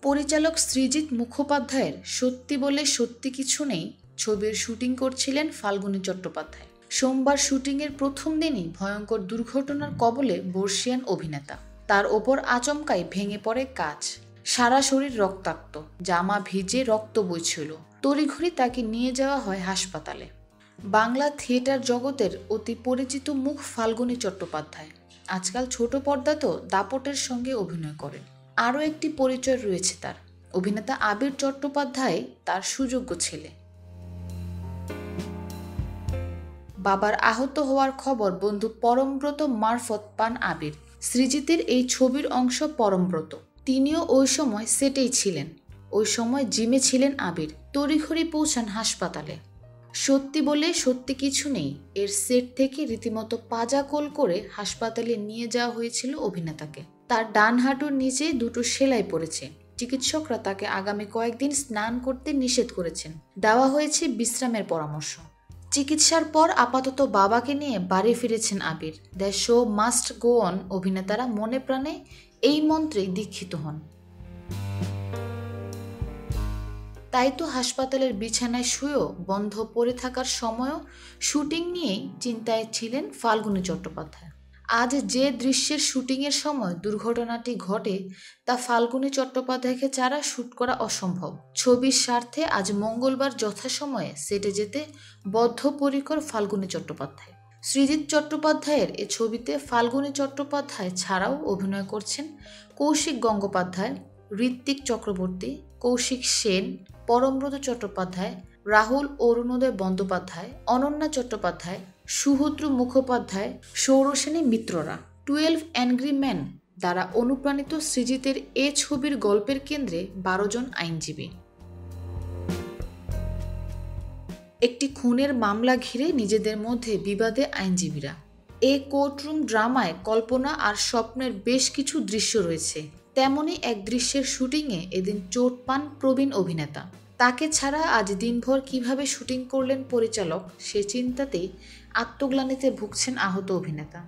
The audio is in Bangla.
পরিচালক সৃজিত মুখোপাধ্যায়ের সত্যি বলে সত্যি কিছু নেই ছবির শুটিং করছিলেন ফাল্গুনী চট্টোপাধ্যায়। সোমবার শুটিংয়ের প্রথম দিনই ভয়ঙ্কর দুর্ঘটনার কবলে বর্ষিয়ান অভিনেতা। তার ওপর আচমকাই ভেঙে পড়ে কাচ, সারা শরীর রক্তাক্ত, জামা ভিজে রক্ত বইছিল। তড়িঘড়ি তাকে নিয়ে যাওয়া হয় হাসপাতালে। বাংলা থিয়েটার জগতের অতি পরিচিত মুখ ফাল্গুনী চট্টোপাধ্যায় আজকাল ছোট পর্দাতেও দাপটের সঙ্গে অভিনয় করেন। আরও একটি পরিচয় রয়েছে তার, অভিনেতা আবির চট্টোপাধ্যায় তার সুযোগ্য ছেলে। বাবার আহত হওয়ার খবর বন্ধু পরমব্রত মারফত পান আবির। সৃজিতের এই ছবির অংশ পরমব্রত, তিনিও ওই সময় সেটেই ছিলেন। ওই সময় জিমে ছিলেন আবির। তড়িঘড়ি পৌঁছান হাসপাতালে। সত্যি বলে সত্যি কিছু নেই এর সেট থেকে রীতিমতো পাজাকোল করে হাসপাতালে নিয়ে যাওয়া হয়েছিল অভিনেতাকে। তার ডান হাঁটুর নিচে দুটো সেলাই পড়েছে। চিকিৎসকরা তাকে আগামী কয়েকদিন স্নান করতে নিষেধ করেছেন। দেওয়া হয়েছে বিশ্রামের পরামর্শ। চিকিৎসার পর আপাতত বাবাকে নিয়ে বাড়ি ফিরেছেন Abir. The show must go on অভিনেতারা মনে প্রাণে এই মন্ত্রে দীক্ষিত হন। তাই তো হাসপাতালের বিছানায় শুয়েও বন্ধ পড়ে থাকার সময়ও শুটিং নিয়েই চিন্তায় ছিলেন ফাল্গুনী চট্টোপাধ্যায়। আজ যে দৃশ্যের শুটিংয়ের সময় দুর্ঘটনাটি ঘটে তা ফাল্গুনী চট্টোপাধ্যায়কে ছাড়া শ্যুট করা অসম্ভব। ছবির স্বার্থে আজ মঙ্গলবার যথাসময়ে সেটে যেতে বদ্ধপরিকর ফাল্গুনী চট্টোপাধ্যায়। সৃজিত চট্টোপাধ্যায়ের এ ছবিতে ফাল্গুনী চট্টোপাধ্যায় ছাড়াও অভিনয় করছেন কৌশিক গঙ্গোপাধ্যায়, ঋত্বিক চক্রবর্তী, কৌশিক সেন, পরমব্রত চট্টোপাধ্যায়, রাহুল অরুণোদয় বন্দ্যোপাধ্যায়, অনন্যা চট্টোপাধ্যায়, সুহদ্রু মুখোপাধ্যায়, সৌরসেনী মিত্ররা। 12 অ্যাংরি ম্যান দ্বারা অনুপ্রাণিত সৃজিতের এ ছবির গল্পের কেন্দ্রে 12 জন আইনজীবী। একটি খুনের মামলা ঘিরে নিজেদের মধ্যে বিবাদে আইনজীবীরা। এ কোর্টরুম ড্রামায় কল্পনা আর স্বপ্নের বেশ কিছু দৃশ্য রয়েছে। তেমনই এক দৃশ্যের শুটিংয়ে এদিন চোট পান প্রবীণ অভিনেতা। তাকে ছাড়া আজ দিনভর কিভাবে শুটিং করলেন পরিচালক সে চিন্তাতেই আত্মগ্লানিতে ভুগছেন আহত অভিনেতা।